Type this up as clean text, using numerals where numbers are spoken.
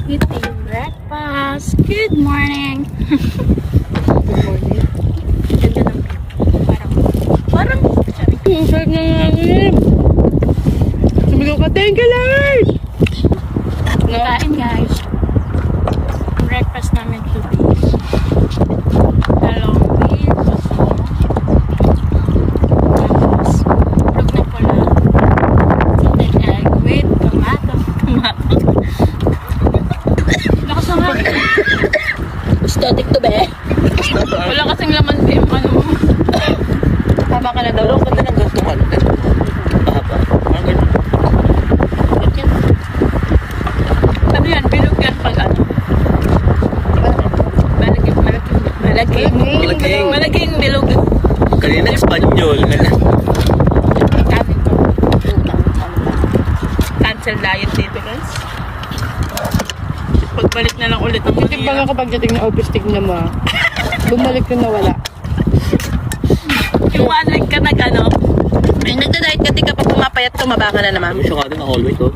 Eating breakfast. Good morning. Good morning. Ganda ng view. Parang, sabi ko, Ang sarap ng hangin. Sumigaw ka, thank you, Lord! No? kain guys. Breakfast namin today. Talong with baso. Tapos, log na pula. Then egg with tomato. Lakas ng hangin. Static to be. Wala kasing laman ba yung ano mo. Tama ka na daw. Ang ganda ng gantong ano. Mahaba. Ang ganda. Ano yan? Bilog yan pag ano? Malaging bilog. Kanina Espanyol. Kanin to. Cancel diet dito guys. Pagbalik na lang ulit ang Kasi pag ako pagdating na office, tignan mo ah. Bumalik ko na wala. Yung 1 week ka nag ano? Ay, nagda-diet ka, di ka pa pumapayat, tumaba ka na naman. Siya ka din, always, oh.